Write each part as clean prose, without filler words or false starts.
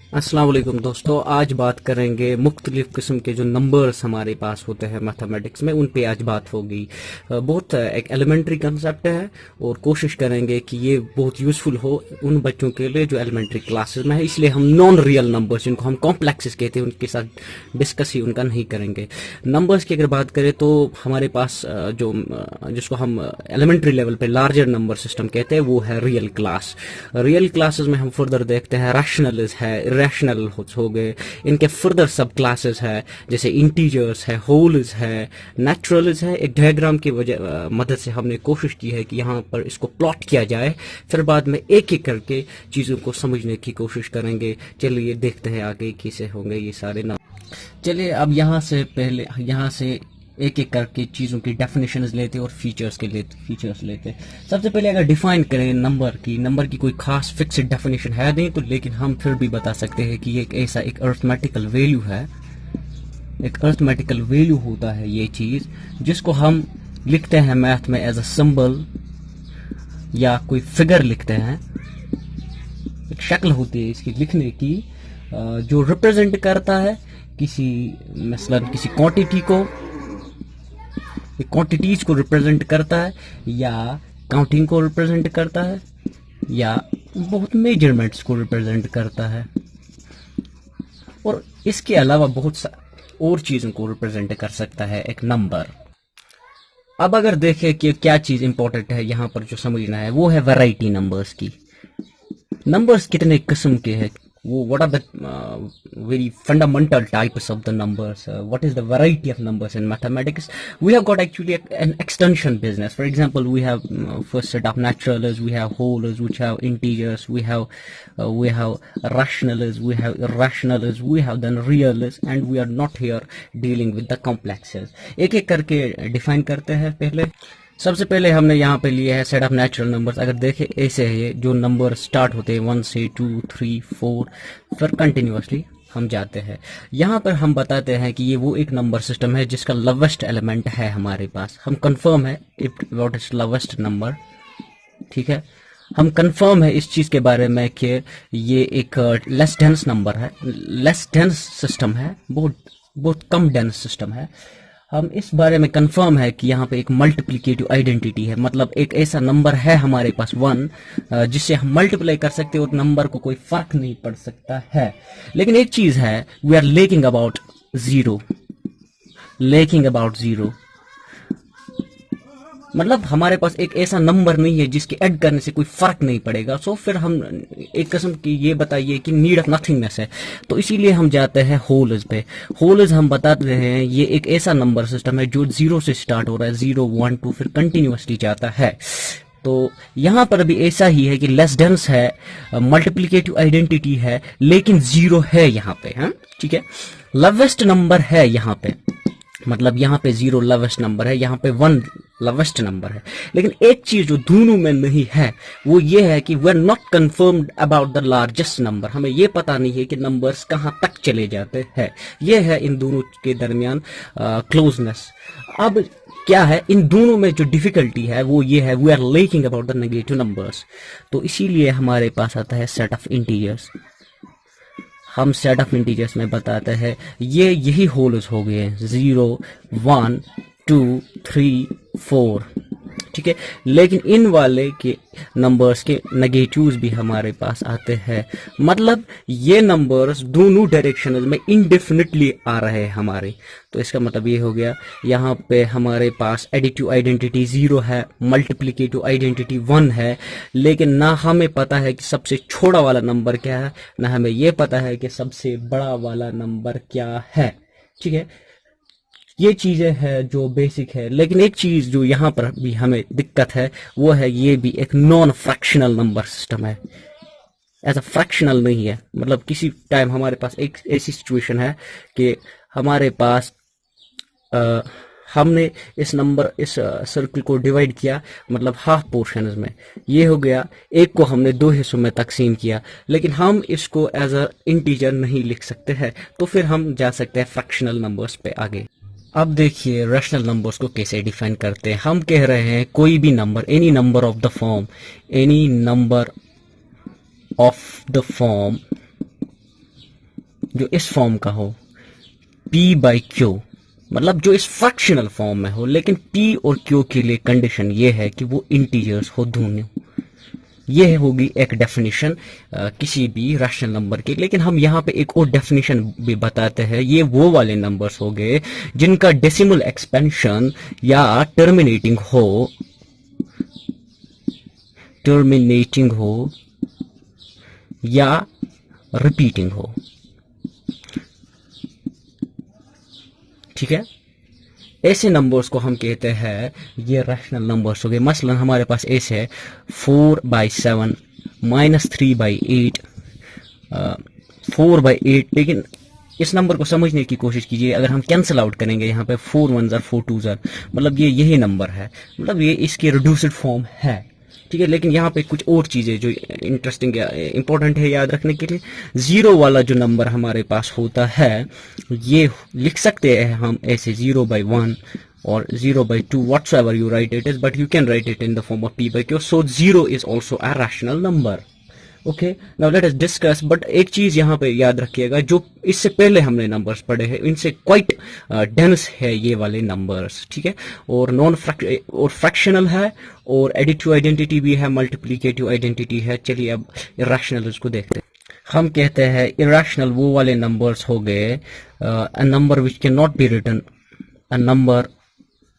अस्सलाम वालेकुम दोस्तों, आज बात करेंगे मुख्तलिफ़ किस्म के जो नंबर्स हमारे पास होते हैं मैथमेटिक्स में, उन पे आज बात होगी। बहुत एक एलिमेंट्री कंसेप्ट है और कोशिश करेंगे कि ये बहुत यूज़फुल हो उन बच्चों के लिए जो एलिमेंट्री क्लासेस में है। इसलिए हम नॉन रियल नंबर्स, जिनको हम कॉम्प्लेक्सेस कहते हैं, उनके साथ डिस्कस ही उनका नहीं करेंगे। नंबर्स की अगर बात करें तो हमारे पास जिसको हम एलिमेंट्री लेवल पे लार्जर नंबर सिस्टम कहते हैं, वो है रियल क्लास। रियल क्लासेस में हम फर्दर देखते हैं रैशनल्स है, इरेशनल हो गए, इनके फर्दर सब क्लासेस है, जैसे इंटीजर्स है, होल्स है, नेचुरल्स है। एक डायग्राम की मदद से हमने कोशिश की है कि यहाँ पर इसको प्लॉट किया जाए, फिर बाद में एक एक करके चीज़ों को समझने की कोशिश करेंगे। चलिए देखते हैं आगे कैसे होंगे ये सारे नाम। चलिए अब यहाँ से एक एक करके चीज़ों की डेफिनेशंस लेते और फीचर्स लेते। सबसे पहले अगर डिफाइन करें नंबर की कोई खास फिक्स्ड डेफिनेशन है नहीं, तो लेकिन हम फिर भी बता सकते हैं कि ये एक अर्थमेटिकल वैल्यू है। एक अर्थमेटिकल वैल्यू होता है ये चीज़, जिसको हम लिखते हैं मैथ में एज अ सिंबल या कोई फिगर लिखते हैं। एक शक्ल होती है इसकी लिखने की, जो रिप्रेजेंट करता है मसलन किसी क्वांटिटीज को रिप्रेजेंट करता है, या काउंटिंग को रिप्रेजेंट करता है, या बहुत मेजरमेंट्स को रिप्रेजेंट करता है, और इसके अलावा बहुत और चीज़ों को रिप्रेजेंट कर सकता है एक नंबर। अब अगर देखें कि क्या चीज़ इंपॉर्टेंट है यहाँ पर जो समझना है, वो है वैरायटी नंबर्स की। नंबर्स कितने किस्म के हैं, what are the very fundamental types of the numbers, what is the variety of numbers in mathematics. We have got actually an extension business. For example, we have first set of naturals, we have wholes, which have integers, we have rationals, we have irrationals, we have then reals, and we are not here dealing with the complexes. एक एक करके define करते हैं। पहले सबसे पहले हमने यहाँ पे लिया है सेट ऑफ नेचुरल नंबर्स। अगर देखें ऐसे है ये जो नंबर स्टार्ट होते हैं 1 से 2 3 4, फिर कंटिन्यूअसली हम जाते हैं। यहाँ पर हम बताते हैं कि ये वो एक नंबर सिस्टम है जिसका लोवेस्ट एलिमेंट है हमारे पास। हम कंफर्म है if what is lowest number, ठीक है। हम कंफर्म है इस चीज़ के बारे में कि ये एक लेस डेंस नंबर है, लेस डेंस सिस्टम है, बहुत कम डेंस सिस्टम है। हम इस बारे में कंफर्म है कि यहाँ पे एक मल्टीप्लिकेटिव आइडेंटिटी है, मतलब एक ऐसा नंबर है हमारे पास 1 जिससे हम मल्टीप्लाई कर सकते हैं और नंबर को कोई फर्क नहीं पड़ सकता है। लेकिन एक चीज है, we are lacking about zero. मतलब हमारे पास एक ऐसा नंबर नहीं है जिसके ऐड करने से कोई फर्क नहीं पड़ेगा। सो फिर हम एक किस्म की ये बताइए कि नीड ऑफ नथिंगनेस है, तो इसीलिए हम जाते हैं होल्स पे। होल्स हम बताते हैं ये एक ऐसा नंबर सिस्टम है जो 0 से स्टार्ट हो रहा है, 0 1 2 फिर कंटिन्यूअसली जाता है। तो यहाँ पर भी ऐसा ही है कि लेस डेंस है, मल्टीप्लिकेटिव आइडेंटिटी है, लेकिन 0 है यहाँ पे, हाँ ठीक है। लोवेस्ट नंबर है यहाँ पे, मतलब यहाँ पे 0 लोवेस्ट नंबर है, यहाँ पे 1 लोवेस्ट नंबर है। लेकिन एक चीज जो दोनों में नहीं है वो ये है कि we are not confirmed about the largest number. हमें ये पता नहीं है कि नंबर्स कहाँ तक चले जाते हैं। ये है इन दोनों के दरमियान क्लोजनेस। अब क्या है, इन दोनों में जो डिफिकल्टी है वो ये है, we are lacking about the negative numbers. तो इसीलिए हमारे पास आता है सेट ऑफ इंटीजर्स। हम सेट ऑफ इंटीजर्स में बताते हैं यही होल्स हो गए 0 1 2 3 4, ठीक है। लेकिन इन वाले के नंबर्स के नेगेटिव्स भी हमारे पास आते हैं, मतलब ये नंबर्स दोनों डायरेक्शन में इंडेफिनिटली आ रहे हैं हमारे। तो इसका मतलब ये हो गया, यहाँ पे हमारे पास एडिटिव आइडेंटिटी 0 है, मल्टीप्लिकेटिव आइडेंटिटी 1 है, लेकिन ना हमें पता है कि सबसे छोटा वाला नंबर क्या है, ना हमें ये पता है कि सबसे बड़ा वाला नंबर क्या है, ठीक है। ये चीजें है जो बेसिक है। लेकिन एक चीज जो यहाँ पर भी हमें दिक्कत है वो है, ये भी एक नॉन फ्रैक्शनल नंबर सिस्टम है, एज अ फ्रैक्शनल नहीं है। मतलब किसी टाइम हमारे पास एक ऐसी सिचुएशन है कि हमारे पास हमने इस सर्कल को डिवाइड किया, मतलब हाफ पोर्शंस में, ये हो गया। एक को हमने 2 हिस्सों में तकसीम किया, लेकिन हम इसको एज अ इंटीजर नहीं लिख सकते हैं, तो फिर हम जा सकते हैं फ्रैक्शनल नंबर्स पे आगे। अब देखिए रैशनल नंबर्स को कैसे डिफाइन करते हैं। हम कह रहे हैं कोई भी number, any number of the form जो इस फॉर्म का हो, P बाई Q, मतलब जो इस फ्रैक्शनल फॉर्म में हो, लेकिन P और Q के लिए कंडीशन ये है कि वो इंटीजर्स हो दोनों। ये होगी एक डेफिनेशन किसी भी रैशनल नंबर की। लेकिन हम यहाँ पे एक और डेफिनेशन भी बताते हैं। ये वो वाले नंबर्स हो गए जिनका डेसिमल एक्सपेंशन या टर्मिनेटिंग हो या रिपीटिंग हो, ठीक है। ऐसे नंबर्स को हम कहते हैं ये रैशनल नंबर्स हो गए। मसलन हमारे पास ऐसे है 4/7 -3/8, 4/8। लेकिन इस नंबर को समझने की कोशिश कीजिए। अगर हम कैंसिल आउट करेंगे यहाँ पे 4 1 4 2 मतलब ये यही नंबर है, मतलब ये इसकी रिड्यूस्ड फॉर्म है, ठीक है। लेकिन यहाँ पे कुछ और चीजें जो इंटरेस्टिंग इंपॉर्टेंट है याद रखने के लिए। जीरो वाला जो नंबर हमारे पास होता है ये लिख सकते हैं हम ऐसे 0/1 or 0/2, whatsoever you write it is, but you can write it in the form of P by Q. So 0 is also a rational number. Okay, now let us discuss. But एक चीज यहाँ पे याद रखिएगा, जो इससे पहले हमने नंबर्स पढ़े हैं इनसे क्वाइट डेंस है ये वाले नंबर्स, ठीक है। और फ्रैक्शनल है, और एडिटिव आइडेंटिटी भी है, मल्टीप्लिकेटिव आइडेंटिटी है। चलिए अब इरेशनल को देखते हैं। हम कहते हैं इरेशनल वो वाले नंबर्स हो गए a number which can not be written, a number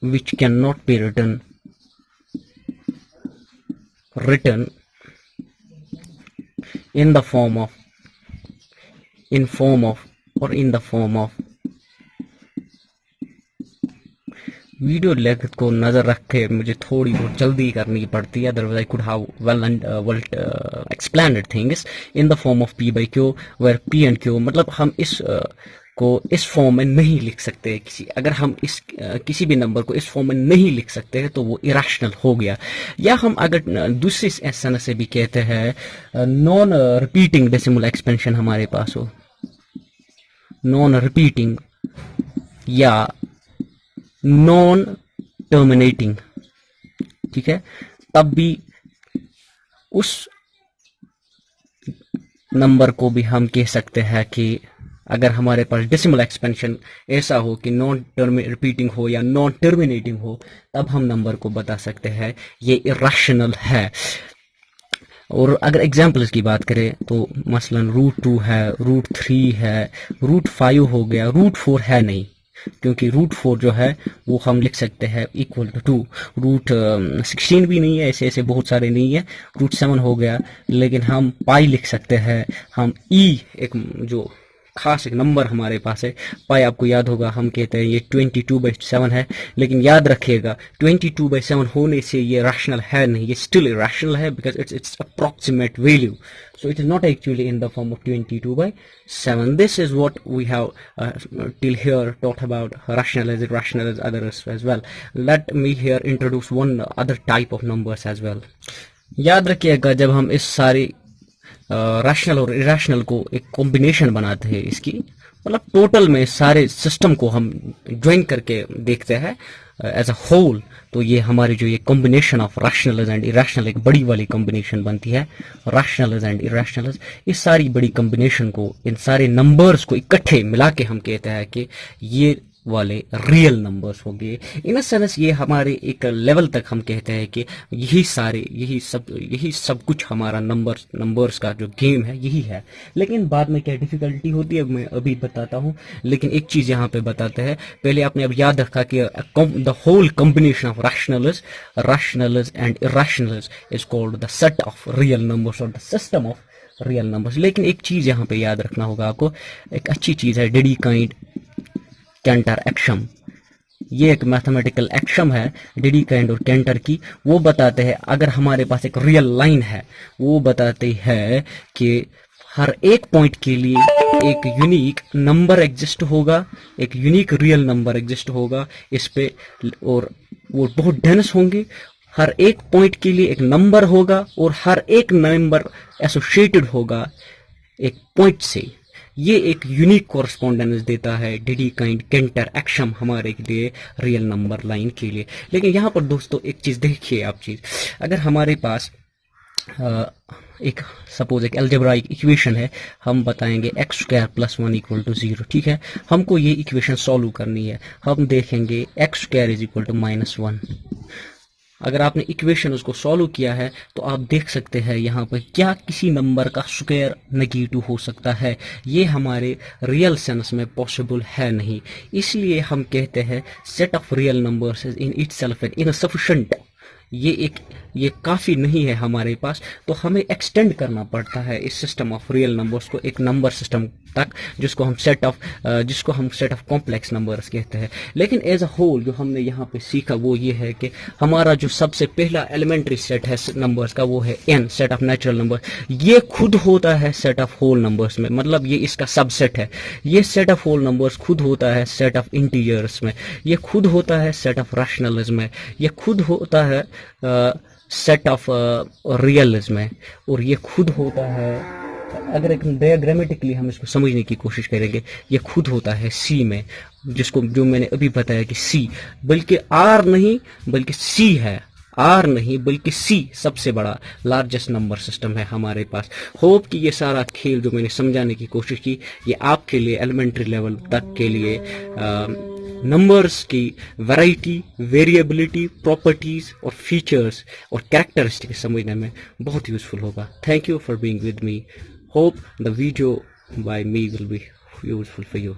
which cannot be written in the form of or in the form of। Video length को नजर रखे मुझे थोड़ी बहुत जल्दी करनी पड़ती है, otherwise I could have well explained things in the form of P by Q, where P and Q मतलब हम इस को इस फॉर्म में नहीं लिख सकते। अगर हम किसी भी नंबर को इस फॉर्म में नहीं लिख सकते हैं तो वो इरेशनल हो गया। या हम अगर दूसरी सेंस से भी कहते हैं नॉन रिपीटिंग डेसिमल एक्सपेंशन हमारे पास हो, नॉन रिपीटिंग या नॉन टर्मिनेटिंग, ठीक है, तब भी उस नंबर को भी हम कह सकते हैं कि अगर हमारे पास डेसिमल एक्सपेंशन ऐसा हो कि नॉन रिपीटिंग हो या नॉन टर्मिनेटिंग हो, तब हम नंबर को बता सकते हैं ये इरेशनल है। और अगर एग्जाम्पल्स की बात करें तो मसलन √2 है, √3 है, √5 हो गया, √4 है नहीं, क्योंकि √4 जो है वो हम लिख सकते हैं इक्वल टू √16 भी नहीं है, ऐसे ऐसे बहुत सारे नहीं है, √7 हो गया। लेकिन हम पाई लिख सकते हैं, हम एक जो खास एक नंबर हमारे पास है पाई, आपको याद होगा हम कहते हैं ये 22/7 है। लेकिन याद रखिएगा 22/7 होने से ये रैशनल है नहीं, ये स्टिल इरेशनल है, because it's approximate value, so it is not actually in the form of 22/7. This is what we have till here taught about rational as irrational as others as well. Let me here introduce one other type of numbers as well. याद रखिएगा जब हम इस सारी rational और irrational को एक combination बनाते हैं, इसकी मतलब टोटल में सारे सिस्टम को हम ज्वाइन करके देखते हैं एज अ होल, तो ये हमारी जो ये combination of rational and irrational एक बड़ी वाली कॉम्बिनेशन बनती है। रैशनल एंड इरेशनल, इस सारी बड़ी कॉम्बिनेशन को, इन सारे नंबर्स को इकट्ठे मिला के हम कहते हैं कि ये वाले रियल नंबर्स हो गए। इन अ सेंस ये हमारे एक लेवल तक हम कहते हैं कि यही सब कुछ हमारा नंबर्स का जो गेम है यही है। लेकिन बाद में क्या डिफिकल्टी होती है मैं अभी बताता हूँ। लेकिन एक चीज यहाँ पे बताते हैं, पहले आपने अब याद रखा कि the whole combination of rationals and irrationals is called the set of real numbers और the system of real numbers. लेकिन एक चीज यहाँ पे याद रखना होगा आपको, एक अच्छी चीज है डेडिकाइंड कैंटर एक्शम। ये एक मैथमेटिकल एक्शम है डेडिकाइंड और कैंटर की। वो बताते हैं अगर हमारे पास एक रियल लाइन है, वो बताते हैं कि हर एक पॉइंट के लिए एक यूनिक नंबर एग्जिस्ट होगा, एक यूनिक रियल नंबर एग्जिस्ट होगा इस पे, और वो बहुत डेंस होंगे। हर एक पॉइंट के लिए एक नंबर होगा और हर एक नंबर एसोसिएटेड होगा एक पॉइंट से। ये एक यूनिक कॉरस्पॉन्डेंस देता है डेडिकाइंड कैंटर एक्शम हमारे लिए रियल नंबर लाइन के लिए। लेकिन यहाँ पर दोस्तों एक चीज देखिए आप चीज, अगर हमारे पास एक सपोज एक एल्जेब्राइक इक्वेशन है, हम बताएंगे x square plus 1 equal to 0। ठीक है, हमको ये इक्वेशन सॉल्व करनी है। हम देखेंगे x square is equal to -1। अगर आपने इक्वेशन उसको सॉल्व किया है तो आप देख सकते हैं यहाँ पर क्या किसी नंबर का स्क्वायर नेगेटिव हो सकता है। ये हमारे रियल सेंस में पॉसिबल है नहीं, इसलिए हम कहते हैं set of real numbers in itself insufficient. ये काफ़ी नहीं है हमारे पास, तो हमें एक्सटेंड करना पड़ता है इस सिस्टम ऑफ रियल नंबर्स को एक नंबर सिस्टम तक, जिसको हम सेट ऑफ कॉम्प्लेक्स नंबर्स कहते हैं। लेकिन एज अ होल जो हमने यहाँ पे सीखा वो ये है कि हमारा जो सबसे पहला एलिमेंट्री सेट है नंबर्स का वो है n, set of natural number. ये खुद होता है सेट ऑफ होल नंबर्स में, मतलब ये इसका सबसेट है। ये सेट ऑफ होल नंबर्स खुद होता है सेट ऑफ इंटीजर्स में, ये खुद होता है सेट ऑफ रैशनल्स में, ये खुद होता है सेट ऑफ रियल्स में, और ये खुद होता है, अगर एक डायग्रामेटिकली हम इसको समझने की कोशिश करेंगे, ये खुद होता है सी में, जो मैंने अभी बताया कि सी बल्कि आर नहीं बल्कि सी है, आर नहीं बल्कि सी सबसे बड़ा लार्जेस्ट नंबर सिस्टम है हमारे पास। होप कि ये सारा खेल जो मैंने समझाने की कोशिश की ये आपके लिए एलिमेंट्री लेवल तक के लिए नंबर्स की वैरायटी, वेरिएबिलिटी, प्रॉपर्टीज और फीचर्स और कैरेक्टरिस्टिक समझने में बहुत यूजफुल होगा। Thank you for being with me. Hope the video by me will be useful for you.